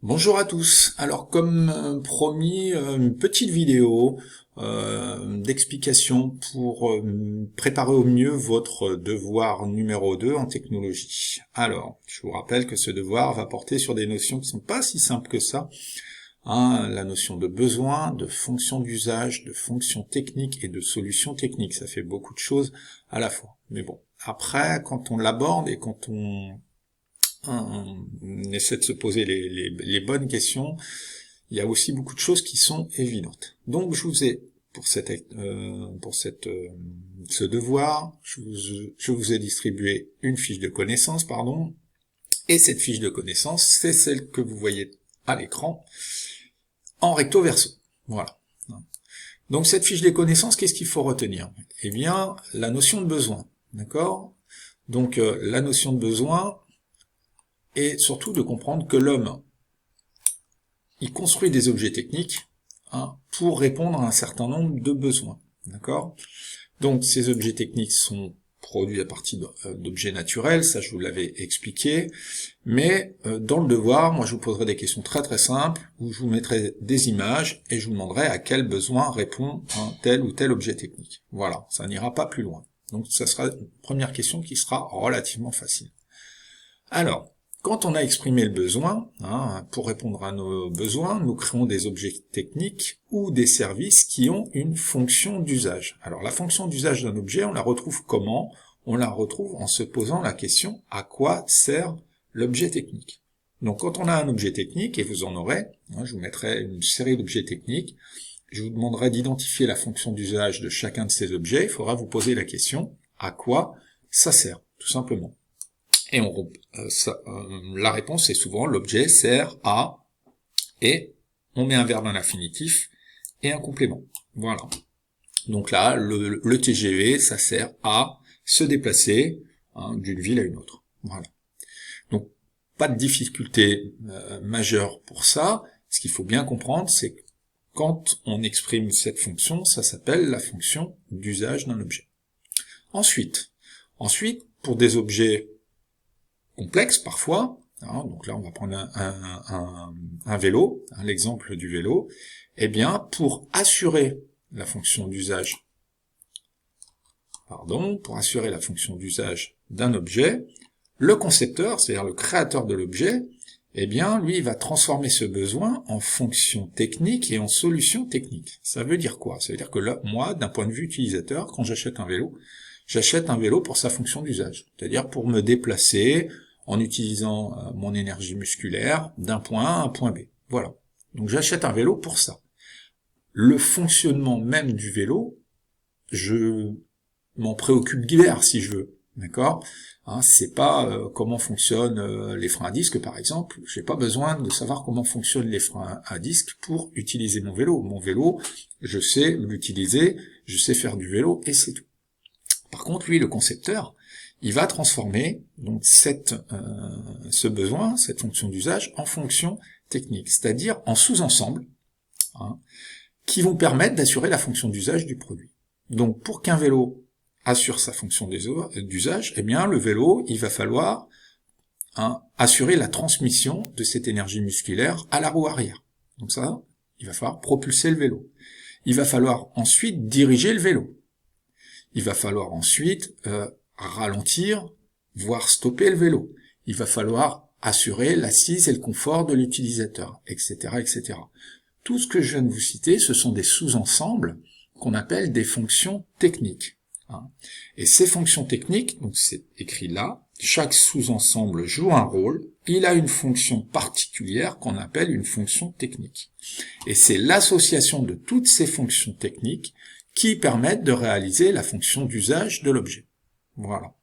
Bonjour à tous. Alors comme promis, une petite vidéo d'explication pour préparer au mieux votre devoir numéro 2 en technologie. Alors, je vous rappelle que ce devoir va porter sur des notions qui sont pas si simples que ça. La notion de besoin, de fonction d'usage, de fonction technique et de solution technique. Ça fait beaucoup de choses à la fois. Mais bon, après, quand on l'aborde et quand on essaie de se poser les bonnes questions, il y a aussi beaucoup de choses qui sont évidentes. Donc je vous ai, pour ce devoir, je vous ai distribué une fiche de connaissances, et cette fiche de connaissances, c'est celle que vous voyez à l'écran, en recto verso. Voilà. Donc cette fiche de connaissances, qu'est-ce qu'il faut retenir? Eh bien, la notion de besoin. D'accord? Donc la notion de besoin, et surtout de comprendre que l'homme, il construit des objets techniques pour répondre à un certain nombre de besoins. D'accord? Donc ces objets techniques sont produits à partir d'objets naturels, ça je vous l'avais expliqué, mais dans le devoir, moi je vous poserai des questions très très simples, où je vous mettrai des images, et je vous demanderai à quel besoin répond un tel ou tel objet technique. Voilà, ça n'ira pas plus loin. Donc ça sera une première question qui sera relativement facile. Alors, quand on a exprimé le besoin, pour répondre à nos besoins, nous créons des objets techniques ou des services qui ont une fonction d'usage. Alors la fonction d'usage d'un objet, on la retrouve comment? On la retrouve en se posant la question à quoi sert l'objet technique. Donc quand on a un objet technique, et vous en aurez, je vous mettrai une série d'objets techniques, je vous demanderai d'identifier la fonction d'usage de chacun de ces objets, il faudra vous poser la question à quoi ça sert, tout simplement. Et la réponse est souvent l'objet sert à, et on met un verbe à l'infinitif et un complément. Voilà. Donc là, le TGV, ça sert à se déplacer d'une ville à une autre. Voilà. Donc pas de difficulté majeure pour ça. Ce qu'il faut bien comprendre, c'est que quand on exprime cette fonction, ça s'appelle la fonction d'usage d'un objet. Ensuite, pour des objets complexe parfois, donc là on va prendre un vélo, l'exemple du vélo, eh bien pour assurer la fonction d'usage, d'un objet, le concepteur, c'est-à-dire le créateur de l'objet, eh bien lui il va transformer ce besoin en fonction technique et en solution technique. Ça veut dire quoi? Ça veut dire que là, moi, d'un point de vue utilisateur, quand j'achète un vélo pour sa fonction d'usage, c'est-à-dire pour me déplacer en utilisant mon énergie musculaire d'un point A à un point B. Voilà. Donc j'achète un vélo pour ça. Le fonctionnement même du vélo, je m'en préoccupe guère si je veux. D'accord? C'est pas comment fonctionnent les freins à disque par exemple. J'ai pas besoin de savoir comment fonctionnent les freins à disque pour utiliser mon vélo. Mon vélo, je sais l'utiliser, je sais faire du vélo et c'est tout. Par contre, lui, le concepteur, il va transformer donc ce besoin, cette fonction d'usage, en fonction technique, c'est-à-dire en sous-ensembles qui vont permettre d'assurer la fonction d'usage du produit. Donc, pour qu'un vélo assure sa fonction d'usage, eh bien, le vélo, il va falloir assurer la transmission de cette énergie musculaire à la roue arrière. Donc ça, il va falloir propulser le vélo. Il va falloir ensuite diriger le vélo. Il va falloir ensuite ralentir, voire stopper le vélo. Il va falloir assurer l'assise et le confort de l'utilisateur, etc., etc. Tout ce que je viens de vous citer, ce sont des sous-ensembles qu'on appelle des fonctions techniques. Et ces fonctions techniques, donc c'est écrit là, chaque sous-ensemble joue un rôle, il a une fonction particulière qu'on appelle une fonction technique. Et c'est l'association de toutes ces fonctions techniques qui permettent de réaliser la fonction d'usage de l'objet. Voilà.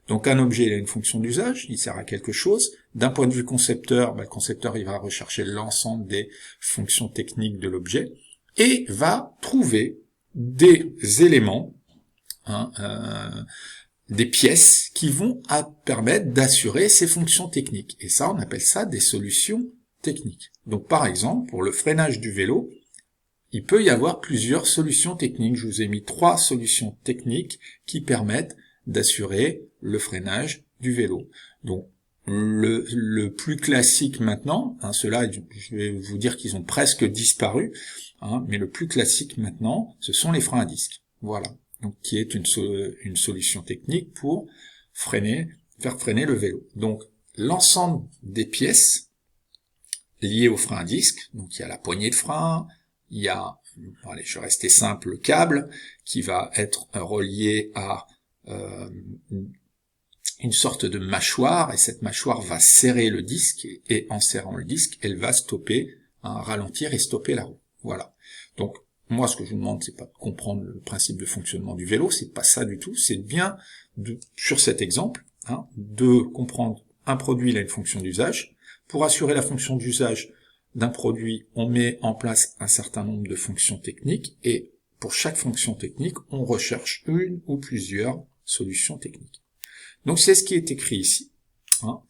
Donc un objet, il a une fonction d'usage, il sert à quelque chose. D'un point de vue concepteur, le concepteur il va rechercher l'ensemble des fonctions techniques de l'objet et va trouver des éléments, des pièces qui vont permettre d'assurer ces fonctions techniques. Et ça, on appelle ça des solutions techniques. Donc par exemple, pour le freinage du vélo, il peut y avoir plusieurs solutions techniques. Je vous ai mis 3 solutions techniques qui permettent d'assurer le freinage du vélo. Donc, Le plus classique maintenant, hein, ceux-là, je vais vous dire qu'ils ont presque disparu, hein, mais le plus classique maintenant, ce sont les freins à disque. Voilà, donc qui est une solution technique pour faire freiner le vélo. Donc l'ensemble des pièces liées au frein à disque, donc il y a la poignée de frein, il y a, allez, je vais rester simple, le câble qui va être relié à une sorte de mâchoire, et cette mâchoire va serrer le disque, et en serrant le disque, elle va stopper, hein, ralentir et stopper la roue. Voilà. Donc, moi, ce que je vous demande, c'est pas de comprendre le principe de fonctionnement du vélo, c'est pas ça du tout, c'est bien, sur cet exemple, hein, de comprendre un produit, il a une fonction d'usage. Pour assurer la fonction d'usage d'un produit, on met en place un certain nombre de fonctions techniques, et pour chaque fonction technique, on recherche une ou plusieurs solutions techniques. Donc c'est ce qui est écrit ici. Hein.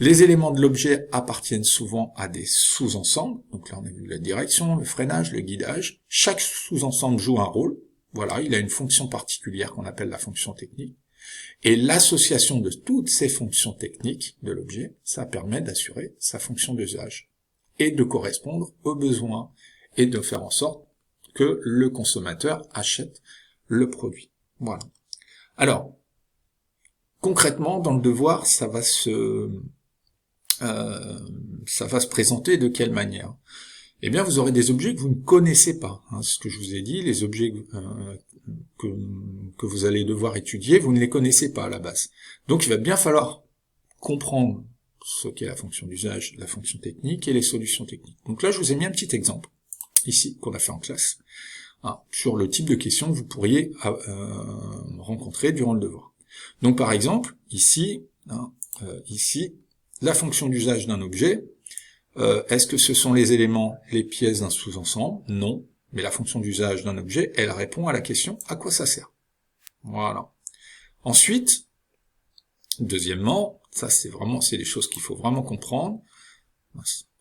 Les éléments de l'objet appartiennent souvent à des sous-ensembles. Donc là on a vu la direction, le freinage, le guidage. Chaque sous-ensemble joue un rôle. Voilà, il a une fonction particulière qu'on appelle la fonction technique. Et l'association de toutes ces fonctions techniques de l'objet, ça permet d'assurer sa fonction d'usage et de correspondre aux besoins et de faire en sorte que le consommateur achète le produit. Voilà. Alors, concrètement, dans le devoir, ça va se présenter de quelle manière? Eh bien, vous aurez des objets que vous ne connaissez pas. Hein, ce que je vous ai dit, les objets que vous allez devoir étudier, vous ne les connaissez pas à la base. Donc, il va bien falloir comprendre ce qu'est la fonction d'usage, la fonction technique et les solutions techniques. Donc là, je vous ai mis un petit exemple, ici, qu'on a fait en classe, hein, sur le type de questions que vous pourriez rencontrer durant le devoir. Donc par exemple, ici, hein, la fonction d'usage d'un objet, est-ce que ce sont les éléments, les pièces d'un sous-ensemble? Non, mais la fonction d'usage d'un objet, elle répond à la question à quoi ça sert. Voilà. Ensuite, deuxièmement, ça c'est des choses qu'il faut vraiment comprendre.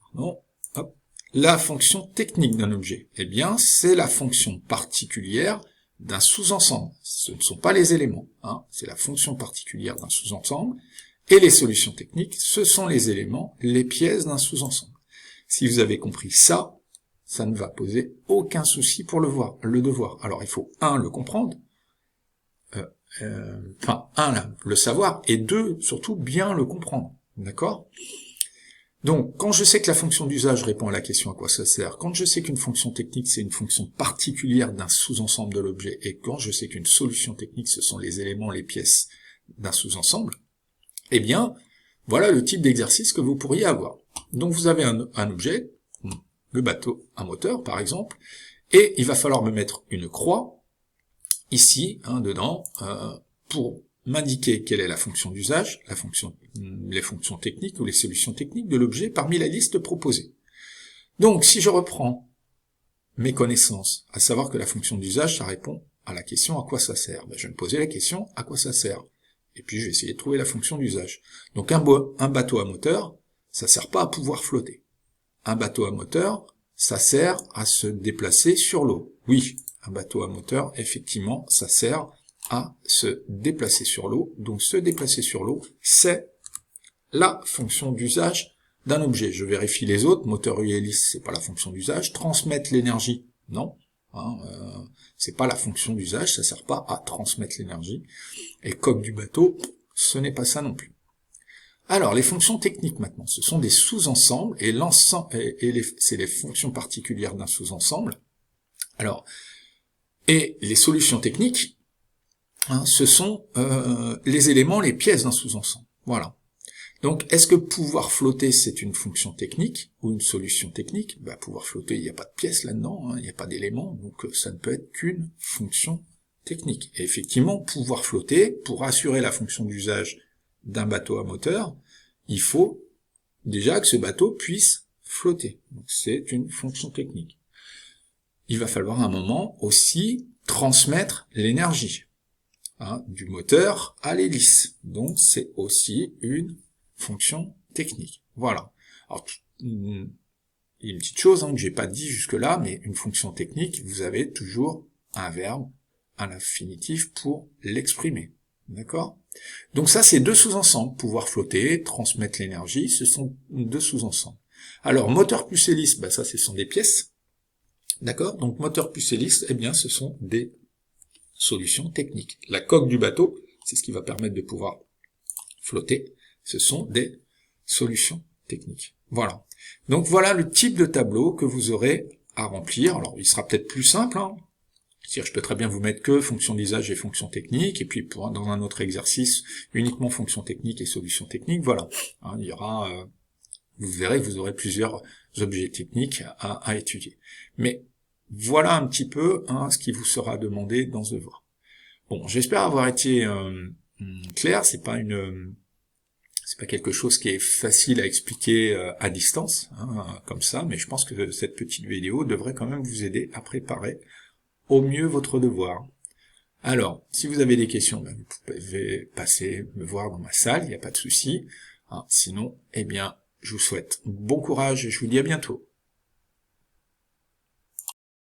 Pardon, hop. La fonction technique d'un objet, eh bien, c'est la fonction particulière d'un sous-ensemble. Ce ne sont pas les éléments, hein, c'est la fonction particulière d'un sous-ensemble, et les solutions techniques, ce sont les éléments, les pièces d'un sous-ensemble. Si vous avez compris ça, ça ne va poser aucun souci pour le devoir. Alors il faut, le comprendre, le savoir, et deux, surtout bien le comprendre, d'accord ? Donc, quand je sais que la fonction d'usage répond à la question à quoi ça sert, quand je sais qu'une fonction technique, c'est une fonction particulière d'un sous-ensemble de l'objet, et quand je sais qu'une solution technique, ce sont les éléments, les pièces d'un sous-ensemble, eh bien, voilà le type d'exercice que vous pourriez avoir. Donc, vous avez un objet, le bateau, un moteur, par exemple, et il va falloir me mettre une croix, ici, dedans, pour m'indiquer quelle est la fonction d'usage, les fonctions techniques ou les solutions techniques de l'objet parmi la liste proposée. Donc, si je reprends mes connaissances, à savoir que la fonction d'usage, ça répond à la question à quoi ça sert, je vais me poser la question à quoi ça sert, et puis je vais essayer de trouver la fonction d'usage. Donc un bateau à moteur, ça sert pas à pouvoir flotter. Un bateau à moteur, ça sert à se déplacer sur l'eau. Oui, un bateau à moteur, effectivement, ça sert à se déplacer sur l'eau. Donc se déplacer sur l'eau, c'est la fonction d'usage d'un objet. Je vérifie les autres. Moteur et hélice, c'est pas la fonction d'usage. Transmettre l'énergie, non. C'est pas la fonction d'usage, ça sert pas à transmettre l'énergie. Et coque du bateau, ce n'est pas ça non plus. Alors, les fonctions techniques maintenant, ce sont des sous-ensembles, et c'est les fonctions particulières d'un sous-ensemble. Alors, et les solutions techniques, ce sont les éléments, les pièces d'un sous-ensemble. Voilà. Donc, est-ce que pouvoir flotter, c'est une fonction technique ou une solution technique? Pouvoir flotter, il n'y a pas de pièces là-dedans, il n'y a pas d'éléments, donc ça ne peut être qu'une fonction technique. Et effectivement, pouvoir flotter, pour assurer la fonction d'usage d'un bateau à moteur, il faut déjà que ce bateau puisse flotter. Donc, c'est une fonction technique. Il va falloir à un moment aussi transmettre l'énergie du moteur à l'hélice. Donc, c'est aussi une fonction technique. Voilà. Alors, il y a une petite chose que j'ai pas dit jusque-là, mais une fonction technique, vous avez toujours un verbe, un infinitif pour l'exprimer. D'accord? Donc ça, c'est deux sous-ensembles. Pouvoir flotter, transmettre l'énergie, ce sont deux sous-ensembles. Alors, moteur plus hélice, bah ça, ce sont des pièces. D'accord? Donc, moteur plus hélice, eh bien, ce sont des solutions techniques. La coque du bateau, c'est ce qui va permettre de pouvoir flotter. Ce sont des solutions techniques. Voilà. Donc, voilà le type de tableau que vous aurez à remplir. Alors, il sera peut-être plus simple, hein. C'est-à-dire, je peux très bien vous mettre que fonction d'usage et fonction technique, et puis dans un autre exercice, uniquement fonction technique et solution technique, voilà. Hein, il y aura, vous verrez que vous aurez plusieurs objets techniques à étudier. Mais voilà un petit peu ce qui vous sera demandé dans ce devoir. Bon, j'espère avoir été clair, c'est pas quelque chose qui est facile à expliquer à distance, hein, comme ça, mais je pense que cette petite vidéo devrait quand même vous aider à préparer au mieux votre devoir. Alors, si vous avez des questions, ben, vous pouvez passer me voir dans ma salle, il n'y a pas de souci. Sinon, eh bien, je vous souhaite bon courage et je vous dis à bientôt.